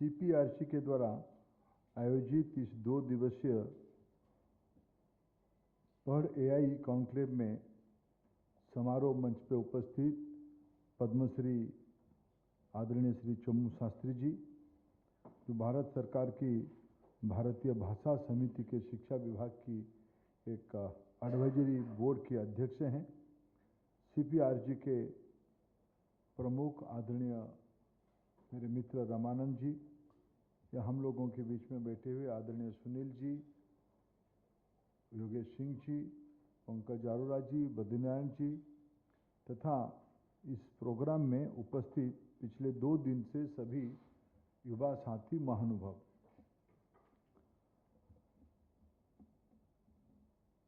सीपीआरसी के द्वारा आयोजित इस 2 दिवसीय पढ़ एआई कॉन्क्लेव में समारोह मंच पर उपस्थित पद्मश्री आदरणीय श्री चम्मू शास्त्री जी, जो भारत सरकार की भारतीय भाषा समिति के शिक्षा विभाग की एक एडवाइजरी बोर्ड के अध्यक्ष हैं, सीपीआरसी के प्रमुख आदरणीय मेरे मित्र रामानंद जी, या हम लोगों के बीच में बैठे हुए आदरणीय सुनील जी, योगेश सिंह जी, पंकज अरोड़ा जी, बद्रीनारायण जी, तथा इस प्रोग्राम में उपस्थित पिछले 2 दिन से सभी युवा साथी महानुभाव।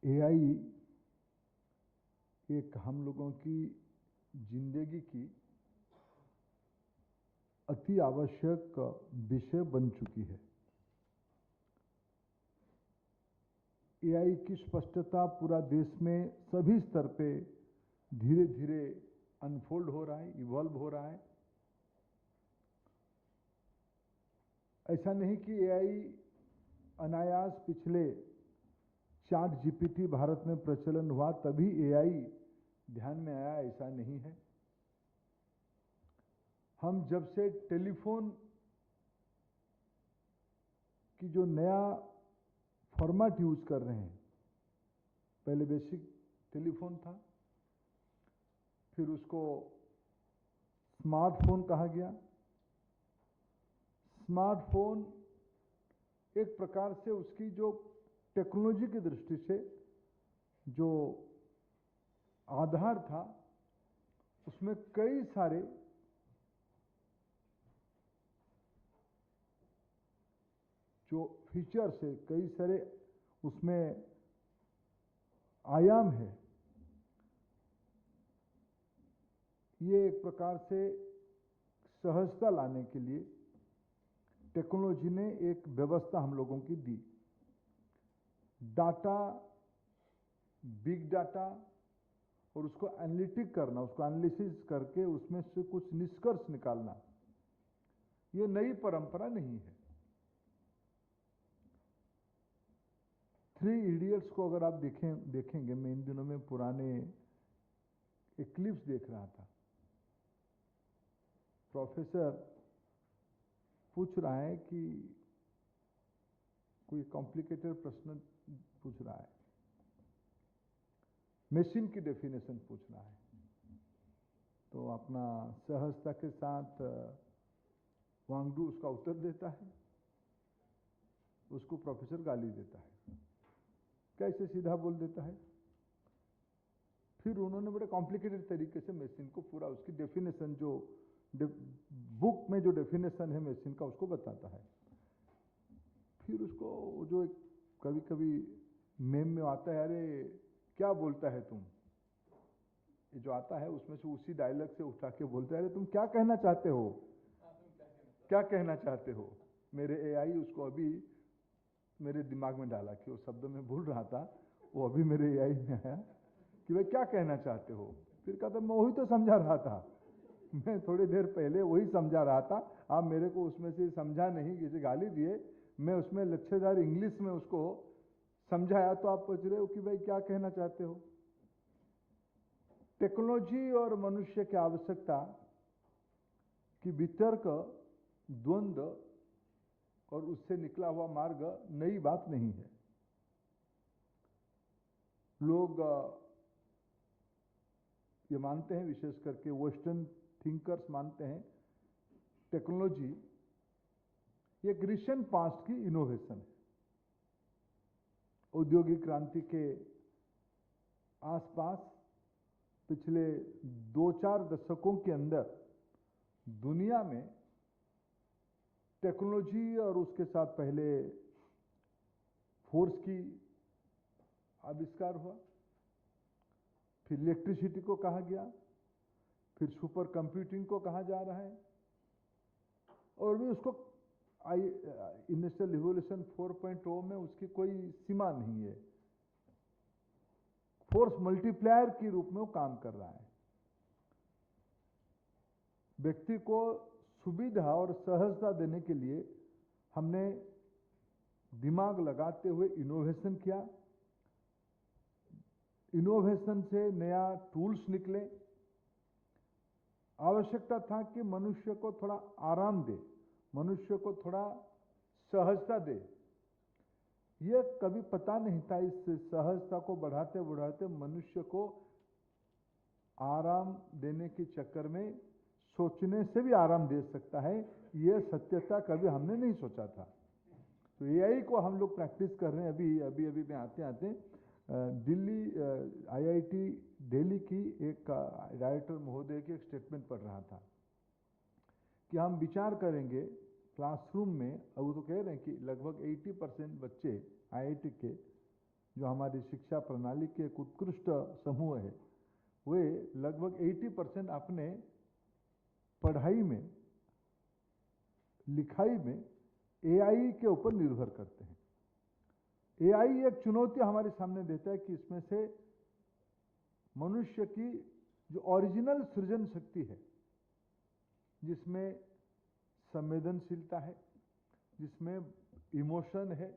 एआई एक हम लोगों की जिंदगी की अति आवश्यक विषय बन चुकी है। एआई की स्पष्टता पूरा देश में सभी स्तर पे धीरे धीरे अनफोल्ड हो रहा है, इवॉल्व हो रहा है। ऐसा नहीं कि एआई अनायास पिछले चैट जीपीटी भारत में प्रचलन हुआ तभी एआई ध्यान में आया, ऐसा नहीं है। हम जब से टेलीफोन की जो नया फॉर्मेट यूज कर रहे हैं, पहले बेसिक टेलीफोन था, फिर उसको स्मार्टफोन कहा गया। स्मार्टफोन एक प्रकार से उसकी जो टेक्नोलॉजी की दृष्टि से जो आधार था, उसमें कई सारे जो फीचर्स है, कई सारे उसमें आयाम है। ये एक प्रकार से सहजता लाने के लिए टेक्नोलॉजी ने एक व्यवस्था हम लोगों की दी। डाटा, बिग डाटा, और उसको एनालिटिक करना, उसको एनालिसिस करके उसमें से कुछ निष्कर्ष निकालना, ये नई परंपरा नहीं है। 3 इडियट्स को अगर आप देखेंगे, मैं इन दिनों में पुराने एक क्लिप्स देख रहा था। प्रोफेसर पूछ रहा है कि कोई कॉम्प्लिकेटेड प्रश्न पूछ रहा है, मशीन की डेफिनेशन पूछ रहा है, तो अपना सहजता के साथ वांगडू उसका उत्तर देता है, उसको प्रोफेसर गाली देता है, कैसे सीधा बोल देता है। फिर उन्होंने बड़े कॉम्प्लिकेटेड तरीके से मशीन को पूरा उसकी डेफिनेशन, जो बुक में जो डेफिनेशन है मशीन का, उसको बताता है। फिर उसको जो कभी कभी मेम में आता है, अरे क्या बोलता है तुम, ये जो आता है उसमें से उसी डायलॉग से उठा के बोलता है, अरे तुम क्या कहना चाहते हो, क्या कहना चाहते हो। मेरे एआई उसको अभी मेरे दिमाग में डाला कि वो शब्द में भूल रहा था, वो अभी मेरे एआई में आया कि भाई क्या कहना चाहते हो। फिर कहता मैं वही तो समझा रहा था, मैं थोड़ी देर पहले वही समझा रहा था, आप मेरे को उसमें से समझा नहीं, किसी गाली दिए, मैं उसमें लच्छेदार इंग्लिश में उसको समझाया, तो आप पूछ रहे हो कि भाई क्या कहना चाहते हो। टेक्नोलॉजी और मनुष्य की आवश्यकता की वितर्क, द्वंद्व और उससे निकला हुआ मार्ग नई बात नहीं है। लोग ये मानते हैं, विशेष करके वेस्टर्न थिंकर्स मानते हैं, टेक्नोलॉजी एक रिसेंट पास्ट की इनोवेशन है। औद्योगिक क्रांति के आसपास पिछले 2-4 दशकों के अंदर दुनिया में टेक्नोलॉजी और उसके साथ पहले फोर्स की आविष्कार हुआ, फिर इलेक्ट्रिसिटी को कहा गया, फिर सुपर कंप्यूटिंग को कहा जा रहा है, और भी उसको इंडस्ट्रियल रिवॉल्यूशन 4.0 में उसकी कोई सीमा नहीं है। फोर्स मल्टीप्लायर के रूप में वो काम कर रहा है। व्यक्ति को सुविधा और सहजता देने के लिए हमने दिमाग लगाते हुए इनोवेशन किया। इनोवेशन से नया टूल्स निकले। आवश्यकता था कि मनुष्य को थोड़ा आराम दे, मनुष्य को थोड़ा सहजता दे। यह कभी पता नहीं था, इस सहजता को बढ़ाते बढ़ाते मनुष्य को आराम देने के चक्कर में सोचने से भी आराम दे सकता है। यह सत्यता कभी हमने नहीं सोचा था। तो एआई को हम लोग प्रैक्टिस कर रहे हैं। अभी में आते आते दिल्ली आईआईटी दिल्ली की एक डायरेक्टर महोदय की एक स्टेटमेंट पढ़ रहा था कि हम विचार करेंगे क्लासरूम में। अब वो तो कह रहे हैं कि लगभग 80% बच्चे आईआईटी के, जो हमारी शिक्षा प्रणाली के एक उत्कृष्ट समूह है, वे लगभग 80% अपने पढ़ाई में, लिखाई में एआई के ऊपर निर्भर करते हैं। एआई एक चुनौती हमारे सामने देता है कि इसमें से मनुष्य की जो ओरिजिनल सृजन शक्ति है, जिसमें संवेदनशीलता है, जिसमें इमोशन है,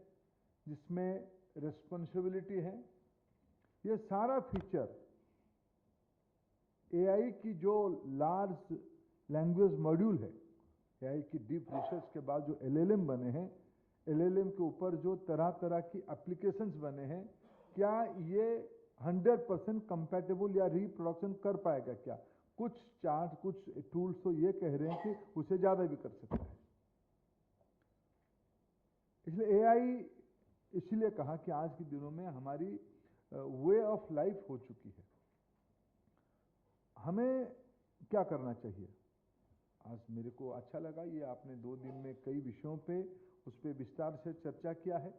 जिसमें रिस्पॉन्सिबिलिटी है, ये सारा फीचर एआई की जो लार्ज लैंग्वेज मॉड्यूल है, एआई की डीप रिसर्च के बाद जो एलएलएम बने हैं, एलएलएम के ऊपर जो तरह तरह की एप्लीकेशंस बने हैं, क्या ये 100% कंपैटिबल या रिप्रोडक्शन कर पाएगा? क्या कुछ चार्ट, कुछ टूल्स तो ये कह रहे हैं कि उसे ज्यादा भी कर सकता है। इसलिए एआई इसलिए कहा कि आज के दिनों में हमारी वे ऑफ लाइफ हो चुकी है। हमें क्या करना चाहिए? आज मेरे को अच्छा लगा, ये आपने 2 दिन में कई विषयों पे उस पर विस्तार से चर्चा किया है।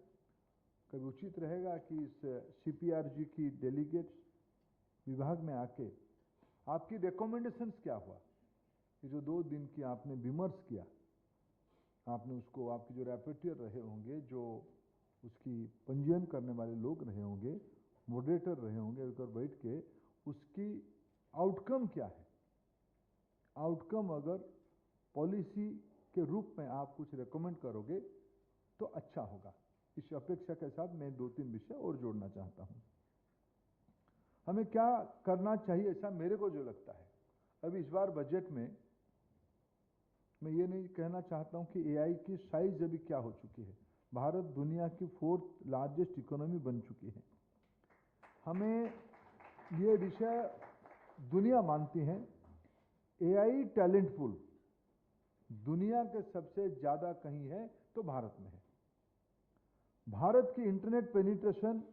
कभी उचित रहेगा कि इस सीपीआरजी की डेलीगेट्स विभाग में आके आपकी रिकमेंडेशंस क्या हुआ? ये जो 2 दिन की आपने विमर्श किया, आपने उसको, आपके जो रैपेटियर रहे होंगे, जो उसकी पंजीयन करने वाले लोग रहे होंगे, मॉडरेटर रहे होंगे, उधर बैठ के उसकी आउटकम क्या है? आउटकम अगर पॉलिसी के रूप में आप कुछ रेकमेंड करोगे तो अच्छा होगा। इस अपेक्षा के साथ मैं 2-3 विषय और जोड़ना चाहता हूं। हमें क्या करना चाहिए, ऐसा मेरे को जो लगता है। अभी इस बार बजट में मैं ये नहीं कहना चाहता हूं कि एआई की साइज अभी क्या हो चुकी है। भारत दुनिया की 4th लार्जेस्ट इकोनॉमी बन चुकी है। हमें ये विषय दुनिया मानती है, एआई टैलेंटफुल दुनिया के सबसे ज्यादा कहीं है तो भारत में है। भारत की इंटरनेट पेनिट्रेशन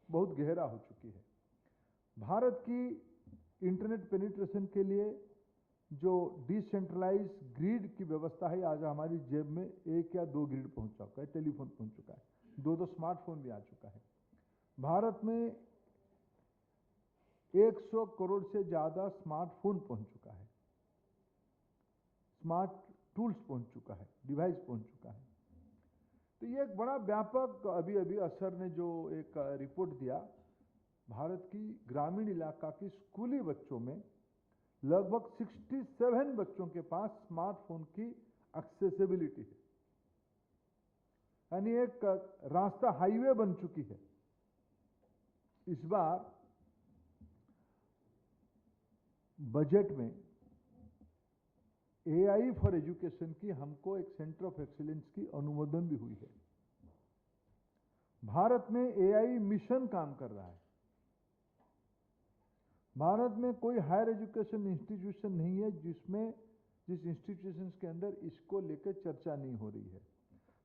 बहुत गहरा हो चुकी है। भारत की इंटरनेट पेनिट्रेशन के लिए जो डिसेंट्रलाइज ग्रिड की व्यवस्था है, आज हमारी जेब में 1 या 2 ग्रिड पहुंच चुका है, टेलीफोन पहुंच चुका है, 2 स्मार्टफोन भी आ चुका है। भारत में 100 करोड़ से ज्यादा स्मार्टफोन पहुंच चुका है, स्मार्ट टूल्स पहुंच चुका है, डिवाइस पहुंच चुका है। तो ये एक बड़ा व्यापक, अभी असर ने जो एक रिपोर्ट दिया, भारत की ग्रामीण इलाका की स्कूली बच्चों में लगभग 67 बच्चों के पास स्मार्टफोन की एक्सेसिबिलिटी है। यानी एक रास्ता, हाईवे बन चुकी है। इस बार बजट में एआई फॉर एजुकेशन की हमको एक सेंटर ऑफ एक्सीलेंस की अनुमोदन भी हुई है। भारत में एआई मिशन काम कर रहा है। भारत में कोई हायर एजुकेशन इंस्टीट्यूशन नहीं है जिस इंस्टीट्यूशंस के अंदर इसको लेकर चर्चा नहीं हो रही है।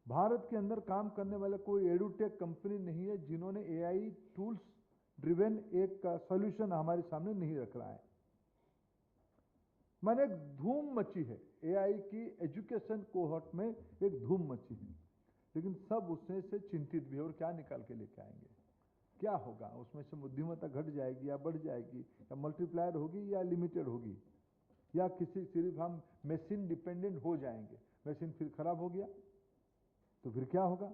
भारत के अंदर काम करने वाले कोई एडुटेक कंपनी नहीं है जिन्होंने एआई टूल्स ड्रिवेन एक सॉल्यूशन हमारे सामने नहीं रख रहा है। मैंने एक धूम मची है, एआई की एजुकेशन कोहॉर्ट में एक धूम मची है, लेकिन सब उसमें से चिंतित भी है और क्या निकाल के लेके आएंगे, क्या होगा उसमें से? बुद्धिमत्ता घट जाएगी या बढ़ जाएगी, या मल्टीप्लायर होगी या लिमिटेड होगी, या किसी सिर्फ हम मशीन डिपेंडेंट हो जाएंगे। मशीन फिर खराब हो गया तो फिर क्या होगा?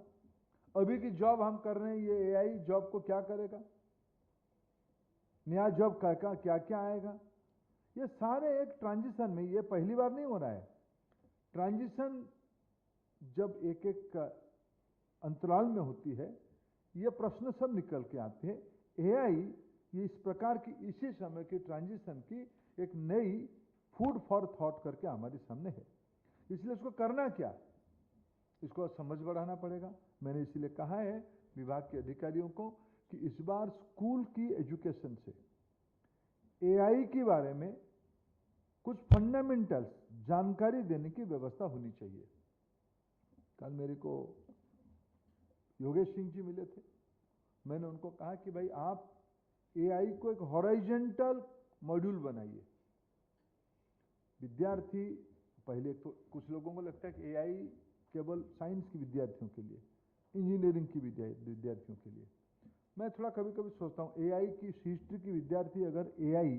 अभी की जॉब हम कर रहे हैं, ये एआई जॉब को क्या करेगा? नया जॉब क्या क्या आएगा? ये सारे एक ट्रांजिशन में, ये पहली बार नहीं हो रहा है। ट्रांजिशन जब एक एक अंतराल में होती है, ये प्रश्न सब निकल के आते हैं। एआई ये इस प्रकार की इसी समय की ट्रांजिशन की एक नई फूड फॉर थॉट करके हमारे सामने है। इसलिए इसको करना क्या, इसको समझ बढ़ाना पड़ेगा। मैंने इसीलिए कहा है विभाग के अधिकारियों को कि इस बार स्कूल की एजुकेशन से एआई के बारे में कुछ फंडामेंटल्स जानकारी देने की व्यवस्था होनी चाहिए। कल मेरे को योगेश सिंह जी मिले थे, मैंने उनको कहा कि भाई आप एआई को एक हॉरिजॉन्टल मॉड्यूल बनाइए। विद्यार्थी पहले तो कुछ लोगों को लगता है कि एआई केवल साइंस के विद्यार्थियों के लिए, इंजीनियरिंग की विद्यार्थियों के लिए। मैं थोड़ा कभी कभी सोचता हूं एआई की हिस्ट्री की विद्यार्थी अगर एआई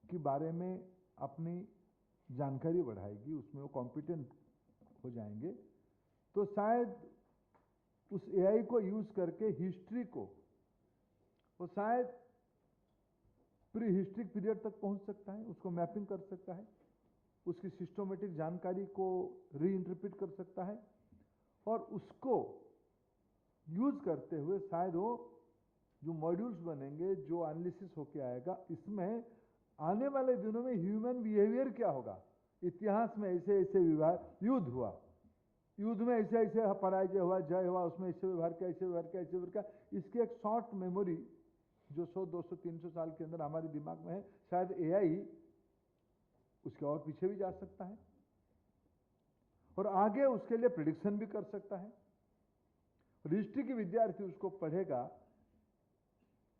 के बारे में अपनी जानकारी बढ़ाएगी, उसमें वो कॉम्पिटेंट हो जाएंगे, तो शायद उस एआई को यूज करके हिस्ट्री को वो शायद प्री हिस्ट्रिक पीरियड तक पहुंच सकता है, उसको मैपिंग कर सकता है, उसकी सिस्टोमेटिक जानकारी को रीइंटरप्रेट कर सकता है, और उसको यूज करते हुए शायद वो जो मॉड्यूल्स बनेंगे, जो एनालिसिस होके आएगा, इसमें आने वाले दिनों में ह्यूमन बिहेवियर क्या होगा। इतिहास में ऐसे ऐसे व्यवहार, युद्ध हुआ, युद्ध में ऐसे ऐसे पराजय हुआ, जय हुआ, उसमें ऐसे व्यवहार किया, ऐसे व्यवहार किया, ऐसे व्यवहार किया। इसकी एक शॉर्ट मेमोरी जो 100, 200, 300 साल के अंदर हमारे दिमाग में है, शायद एआई उसके और पीछे भी जा सकता है और आगे उसके लिए प्रिडिक्शन भी कर सकता है। हिस्ट्री की विद्यार्थी उसको पढ़ेगा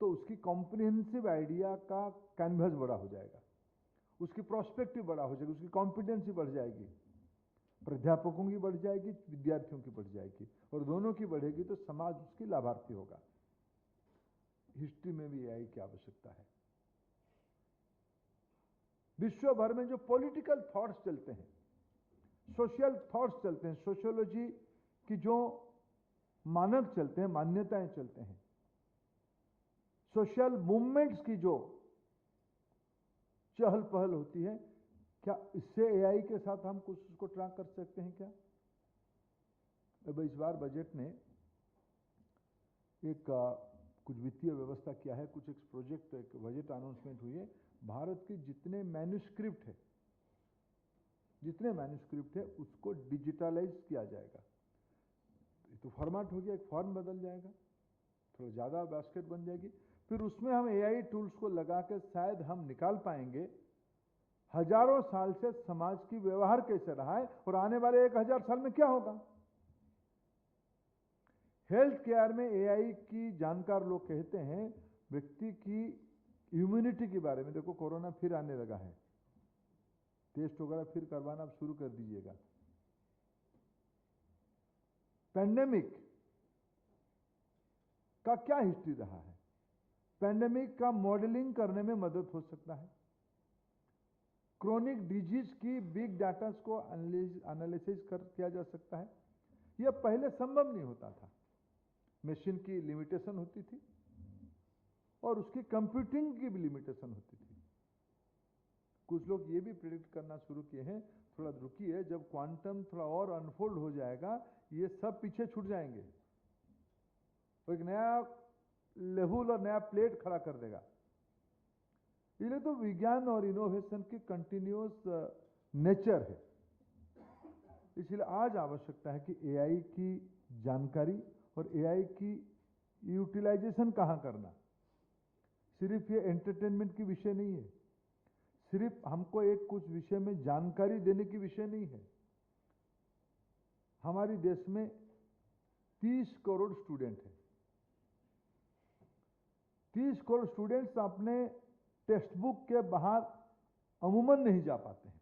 तो उसकी कॉम्प्रिहेंसिव आइडिया का कैनवस बड़ा हो जाएगा, उसकी प्रोस्पेक्टिव बड़ा हो जाएगी, उसकी कॉम्पिटेंसी बढ़ जाएगी, प्राध्यापकों की बढ़ जाएगी, विद्यार्थियों की बढ़ जाएगी, और दोनों की बढ़ेगी तो समाज उसकी लाभार्थी होगा। हिस्ट्री में भी एआई की आवश्यकता है। विश्व भर में जो पॉलिटिकल थॉट्स चलते हैं, सोशल थॉट्स चलते हैं, सोशियोलॉजी की जो मानक चलते हैं, मान्यताएं चलते हैं, सोशल मूवमेंट्स की जो चहल पहल होती है, क्या इससे एआई के साथ हम कुछ उसको ट्रैक कर सकते हैं क्या? अब इस बार बजट ने एक कुछ वित्तीय व्यवस्था किया है, कुछ एक प्रोजेक्ट, एक बजट अनाउंसमेंट हुई है। भारत के जितने मैन्युस्क्रिप्ट है उसको डिजिटलाइज किया जाएगा। तो फॉर्मेट हो गया, एक फॉर्म बदल जाएगा, थोड़ा ज्यादा बास्केट बन जाएगी, फिर उसमें हम एआई टूल्स को लगा के शायद हम निकाल पाएंगे हजारों साल से समाज की व्यवहार कैसे रहा है और आने वाले 1000 साल में क्या होगा। हेल्थ केयर में एआई की जानकार लोग कहते हैं व्यक्ति की इम्यूनिटी के बारे में। देखो कोरोना फिर आने लगा है, टेस्ट वगैरह फिर करवाना आप शुरू कर दीजिएगा। पैंडेमिक का क्या हिस्ट्री रहा है, पैंडेमिक का मॉडलिंग करने में मदद हो सकता है। क्रोनिक डिजीज की बिग डाटा को एनालिसिस किया जा सकता है। यह पहले संभव नहीं होता था, मशीन की लिमिटेशन होती थी और उसकी कंप्यूटिंग की भी लिमिटेशन होती थी। कुछ लोग ये भी प्रेडिक्ट करना शुरू किए हैं, थोड़ा रुकिए, जब क्वांटम थोड़ा और अनफोल्ड हो जाएगा ये सब पीछे छूट जाएंगे, तो एक नया लेवल और नया प्लेट खड़ा कर देगा। इसलिए तो विज्ञान और इनोवेशन की कंटिन्यूअस नेचर है। इसलिए आज आवश्यकता है कि एआई की जानकारी और एआई की यूटिलाइजेशन कहां करना। सिर्फ ये एंटरटेनमेंट की विषय नहीं है, सिर्फ हमको एक कुछ विषय में जानकारी देने की विषय नहीं है। हमारे देश में 30 करोड़ स्टूडेंट हैं। 30 करोड़ स्टूडेंट्स अपने टेक्स्ट बुक के बाहर अमूमन नहीं जा पाते हैं।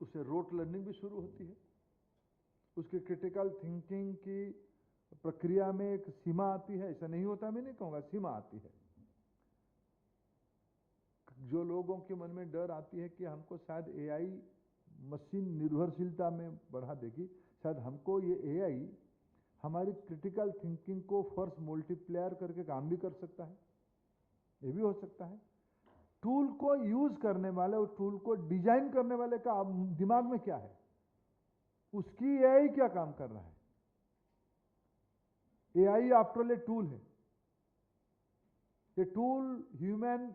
उससे रोट लर्निंग भी शुरू होती है, उसकी क्रिटिकल थिंकिंग की प्रक्रिया में एक सीमा आती है। ऐसा नहीं होता, मैं नहीं कहूंगा, सीमा आती है। जो लोगों के मन में डर आती है कि हमको शायद एआई मशीन निर्भरशीलता में बढ़ा देगी, शायद हमको ये एआई हमारी क्रिटिकल थिंकिंग को फोर्स मल्टीप्लायर करके काम भी कर सकता है, ये भी हो सकता है। टूल को यूज करने वाले और टूल को डिजाइन करने वाले का दिमाग में क्या है, उसकी एआई क्या काम कर रहा है। AI after all a tool है। ये tool human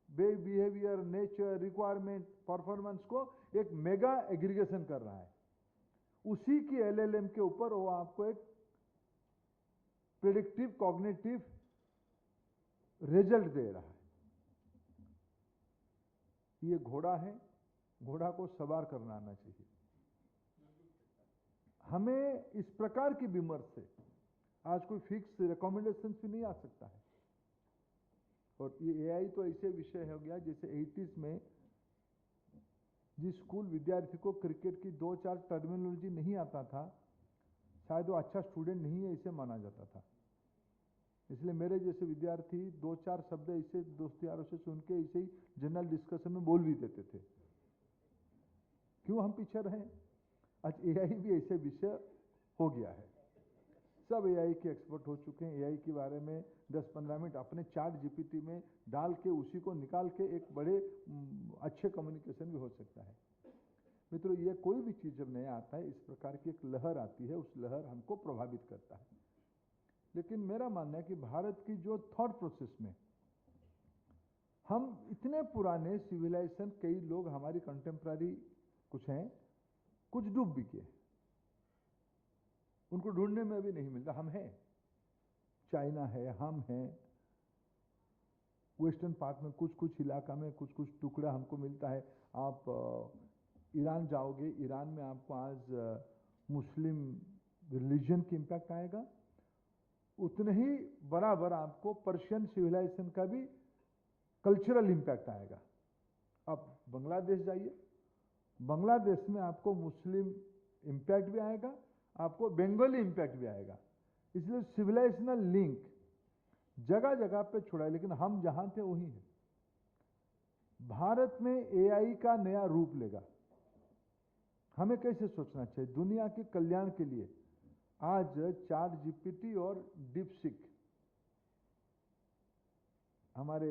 behaviour, nature, requirement, performance को एक मेगा एग्रीगेशन कर रहा है। उसी की एलएलएम के ऊपर वो आपको एक प्रेडिक्टिव कॉग्निटिव रिजल्ट दे रहा है। ये घोड़ा है, घोड़ा को सवार करना आना चाहिए। हमें इस प्रकार की विमर्श से आज कोई फिक्स रिकमेंडेशन भी नहीं आ सकता है। और ये एआई तो ऐसे विषय हो गया जैसे 80s में जिस स्कूल विद्यार्थी को क्रिकेट की 2-4 टर्मिनोलॉजी नहीं आता था, शायद वो अच्छा स्टूडेंट नहीं है, इसे माना जाता था। इसलिए मेरे जैसे विद्यार्थी 2-4 शब्द ऐसे दोस्त यारों से सुन के ऐसे ही जनरल डिस्कशन में बोल भी देते थे। क्यों हम पीछे रहे? आज एआई भी ऐसे विषय हो गया है। सब एआई के एक्सपर्ट हो चुके हैं। एआई के बारे में 10-15 मिनट अपने चैट जीपीटी में डाल के उसी को निकाल के एक बड़े अच्छे कम्युनिकेशन भी हो सकता है। मित्रों, ये कोई भी चीज जब नया आता है, इस प्रकार की एक लहर आती है, उस लहर हमको प्रभावित करता है। लेकिन मेरा मानना है कि भारत की जो थॉट प्रोसेस में हम इतने पुराने सिविलाइजेशन, कई लोग हमारी कंटेम्प्रारी कुछ हैं, कुछ डूब भी गए, उनको ढूंढने में भी नहीं मिलता। हम हैं, चाइना है, हम हैं, वेस्टर्न पार्ट में कुछ कुछ इलाका में कुछ कुछ टुकड़ा हमको मिलता है। आप ईरान जाओगे, ईरान में आपको आज मुस्लिम रिलीजन की इंपैक्ट आएगा, उतने ही बराबर आपको पर्शियन सिविलाइजेशन का भी कल्चरल इंपैक्ट आएगा। आप बांग्लादेश जाइए, बांग्लादेश में आपको मुस्लिम इंपैक्ट भी आएगा, आपको बंगाली इंपैक्ट भी आएगा। इसलिए सिविलाइजेशनल लिंक जगह जगह पे छुड़ा है, लेकिन हम जहां थे वहीं है। भारत में एआई का नया रूप लेगा। हमें कैसे सोचना चाहिए दुनिया के कल्याण के लिए? आज चैट जीपीटी और डीपसीक हमारे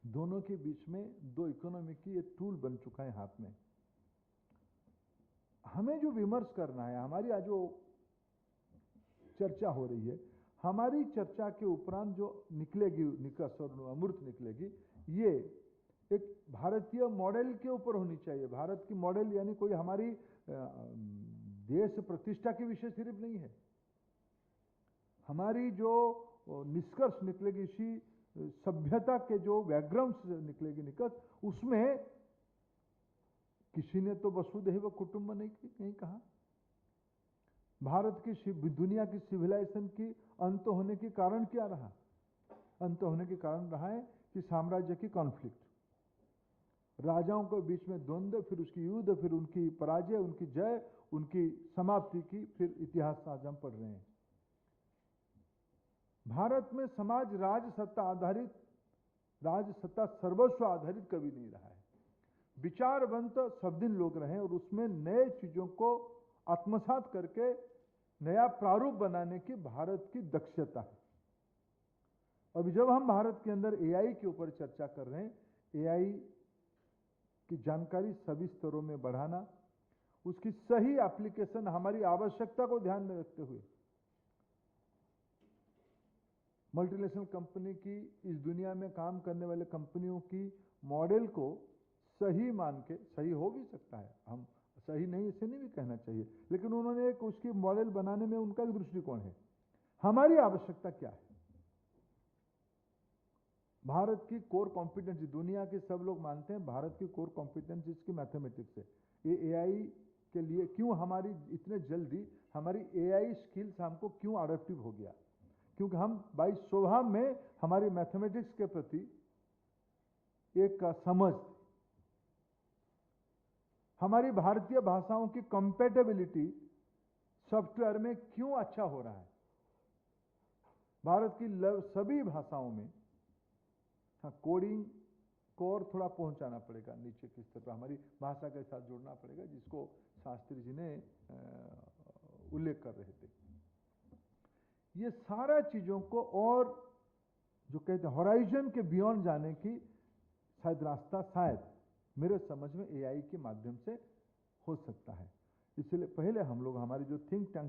दोनों के बीच में दो इकोनॉमी की एक टूल बन चुका है हाथ में। हमें जो विमर्श करना है, हमारी आज जो चर्चा हो रही है, हमारी चर्चा के उपरांत जो निकलेगी निकस और अमूर्त निकलेगी, ये एक भारतीय मॉडल के ऊपर होनी चाहिए। भारत की मॉडल यानी कोई हमारी देश प्रतिष्ठा के विषय सिर्फ नहीं है। हमारी जो निष्कर्ष निकलेगी, इसी सभ्यता के जो बैकग्राउंड से निकलेगी निष्कर्ष, उसमें किसी ने तो वसुधैव कुटुंब नहीं कहा। भारत की दुनिया की सिविलाइजेशन की अंत होने के कारण क्या रहा? अंत होने के कारण रहा है कि साम्राज्य की कॉन्फ्लिक्ट, राजाओं के बीच में द्वंद्व, फिर उसकी युद्ध, फिर उनकी पराजय, उनकी जय, उनकी समाप्ति की फिर इतिहास आज हम पढ़ रहे हैं। भारत में समाज राजसत्ता आधारित, राजसत्ता सर्वस्व आधारित कभी नहीं रहा है। विचारवंत सब दिन लोग रहे और उसमें नए चीजों को आत्मसात करके नया प्रारूप बनाने की भारत की दक्षता है। अभी जब हम भारत के अंदर एआई के ऊपर चर्चा कर रहे हैं, एआई की जानकारी सभी स्तरों में बढ़ाना, उसकी सही एप्लीकेशन हमारी आवश्यकता को ध्यान में रखते हुए मल्टीनेशनल कंपनी की, इस दुनिया में काम करने वाले कंपनियों की मॉडल को सही मान के, सही हो भी सकता है, हम सही नहीं इसे नहीं भी कहना चाहिए, लेकिन उन्होंने एक उसकी मॉडल बनाने में उनका दृष्टिकोण है। हमारी आवश्यकता क्या है? भारत की कोर कॉम्पिटेंसी, दुनिया के सब लोग मानते हैं भारत की कोर कॉम्पिटेंसी इसकी मैथमेटिक्स है। ये एआई के लिए क्यों हमारी इतने जल्दी हमारी एआई स्किल्स हमको क्यों अडॉप्टिव हो गया? क्योंकि हम बाई स्वभाव में हमारी मैथमेटिक्स के प्रति एक समझ, हमारी भारतीय भाषाओं की कंपैटिबिलिटी सॉफ्टवेयर में क्यों अच्छा हो रहा है? भारत की सभी भाषाओं में कोडिंग को और थोड़ा पहुंचाना पड़ेगा, नीचे की स्तर पर हमारी भाषा के साथ जोड़ना पड़ेगा, जिसको शास्त्री जी ने उल्लेख कर रहे थे। ये सारा चीजों को और जो कहते हैं हॉराइजन के बियॉन्ड जाने की शायद रास्ता शायद मेरे समझ में एआई के माध्यम से हो सकता है। इसलिए पहले हम लोग हमारे जो थिंक टैंक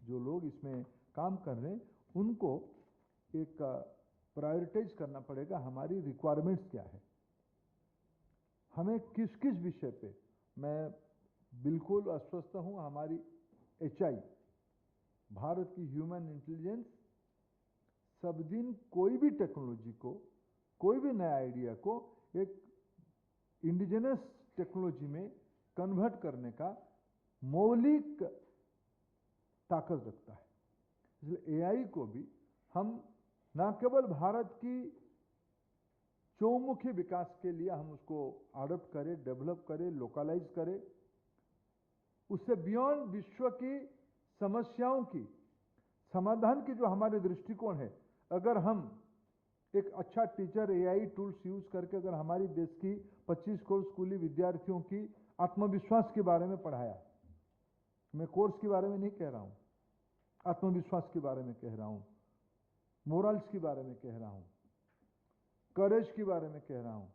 जो लोग इसमें काम कर रहे हैं उनको एक प्रायोरिटाइज करना पड़ेगा, हमारी रिक्वायरमेंट्स क्या है, हमें किस किस विषय पे। मैं बिल्कुल आश्वस्त हूं, हमारी एचआई भारत की ह्यूमन इंटेलिजेंस सब दिन कोई भी टेक्नोलॉजी को, कोई भी नया आइडिया को एक इंडिजिनस टेक्नोलॉजी में कन्वर्ट करने का मौलिक ताकत रखता है। इसलिए एआई को भी हम न केवल भारत की चौमुखी विकास के लिए हम उसको अडॉप्ट करें, डेवलप करें, लोकलाइज करें, उससे बियॉन्ड विश्व की समस्याओं की समाधान की जो हमारे दृष्टिकोण है, अगर हम एक अच्छा टीचर एआई टूल्स यूज करके अगर हमारी देश की 25 करोड़ स्कूली विद्यार्थियों की आत्मविश्वास के बारे में पढ़ाया, मैं कोर्स के बारे में नहीं कह रहा हूं, आत्मविश्वास के बारे में कह रहा हूं, मोरल्स के बारे में कह रहा हूं, करेज के बारे में कह रहा हूं।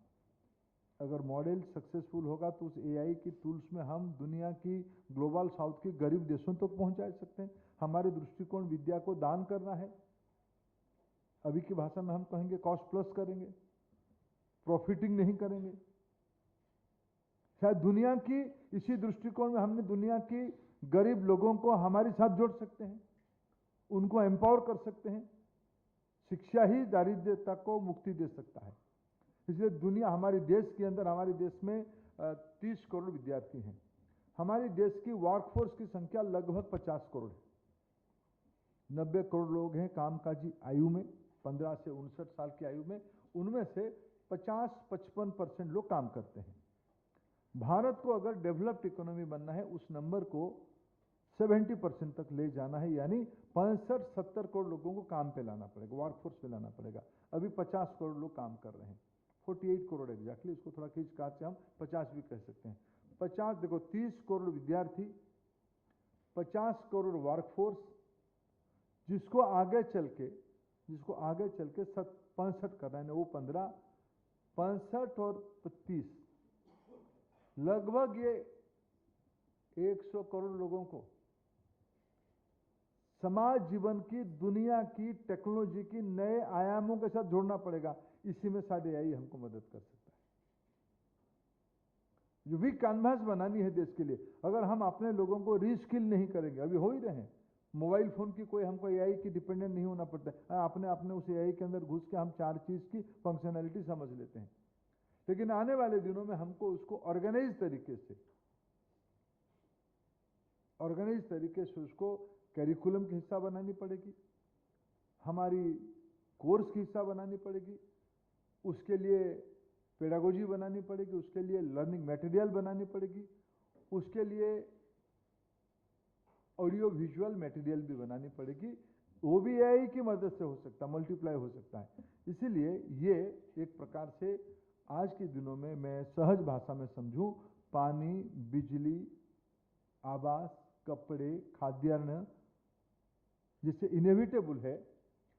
अगर मॉडल सक्सेसफुल होगा तो उस एआई की टूल्स में हम दुनिया की ग्लोबल साउथ के गरीब देशों तक पहुंचा सकते हैं। हमारे दृष्टिकोण विद्या को दान करना है, अभी की भाषा में हम कहेंगे कॉस्ट प्लस करेंगे, प्रॉफिटिंग नहीं करेंगे। शायद दुनिया की इसी दृष्टिकोण में हमने दुनिया की गरीब लोगों को हमारे साथ जोड़ सकते हैं, उनको एम्पावर कर सकते हैं। शिक्षा ही दारिद्र्यता को मुक्ति दे सकता है। इसलिए दुनिया, हमारे देश के अंदर, हमारे देश में 30 करोड़ विद्यार्थी हैं। हमारे देश की वर्कफोर्स की संख्या लगभग 50 करोड़ है। 90 करोड़ लोग हैं कामकाजी आयु में, 15 से 59 साल की आयु में, उनमें से 50-55% लोग काम करते हैं। भारत को अगर डेवलप्ड इकोनॉमी बनना है, उस नंबर को 70% तक ले जाना है, यानी 65-70 करोड़ लोगों को काम पे लाना पड़ेगा, वर्कफोर्स पे लाना पड़ेगा। अभी 50 करोड़ लोग काम कर रहे हैं, 48 करोड़ एग्जैक्टली, इसको थोड़ा खींच काट से हम 50 भी कह सकते हैं। 50 देखो, 30 करोड़ विद्यार्थी, 50 करोड़ वर्कफोर्स, जिसको आगे चल के 65 करना है, वो 15, 65 और 25, लगभग ये 100 करोड़ लोगों को समाज जीवन की, दुनिया की, टेक्नोलॉजी की नए आयामों के साथ जोड़ना पड़ेगा। इसी में शायद एआई हमको मदद कर सकता है। जो भी कैनवास बनानी है देश के लिए, अगर हम अपने लोगों को रीस्किल नहीं करेंगे, अभी हो ही रहे हैं, मोबाइल फोन की कोई हमको एआई की डिपेंडेंट नहीं होना पड़ता है। अपने उस एआई के अंदर घुस के हम 4 चीज की फंक्शनैलिटी समझ लेते हैं। लेकिन आने वाले दिनों में हमको उसको ऑर्गेनाइज तरीके से उसको करिकुलम का हिस्सा बनानी पड़ेगी, हमारी कोर्स की हिस्सा बनानी पड़ेगी, उसके लिए पेडागोजी बनानी पड़ेगी, उसके लिए लर्निंग मटेरियल बनानी पड़ेगी, उसके लिए ऑडियो विजुअल मटेरियल भी बनानी पड़ेगी। वो भी एआई की मदद से हो सकता है, मल्टीप्लाई हो सकता है। इसीलिए ये एक प्रकार से आज के दिनों में मैं सहज भाषा में समझूं, पानी, बिजली, आवास, कपड़े, खाद्यान्न जिससे इनेविटेबल है,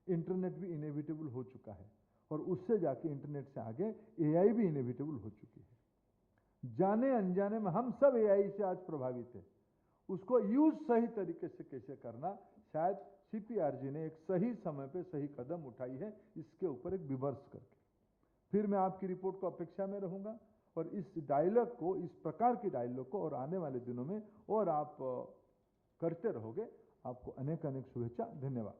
इंटरनेट भी इनेविटेबल हो चुका है, और उससे जाके इंटरनेट से आगे एआई भी इनेविटेबल हो चुकी है। जाने अनजाने में हम सब एआई से आज प्रभावित है। उसको यूज सही तरीके से कैसे करना, शायद सीपीआरजी ने एक सही समय पे सही कदम उठाई है, इसके ऊपर एक विमर्श करके। फिर मैं आपकी रिपोर्ट को अपेक्षा में रहूंगा, और इस डायलॉग को, इस प्रकार की डायलॉग को और आने वाले दिनों में और आप करते रहोगे। आपको अनेक शुभेच्छा, धन्यवाद।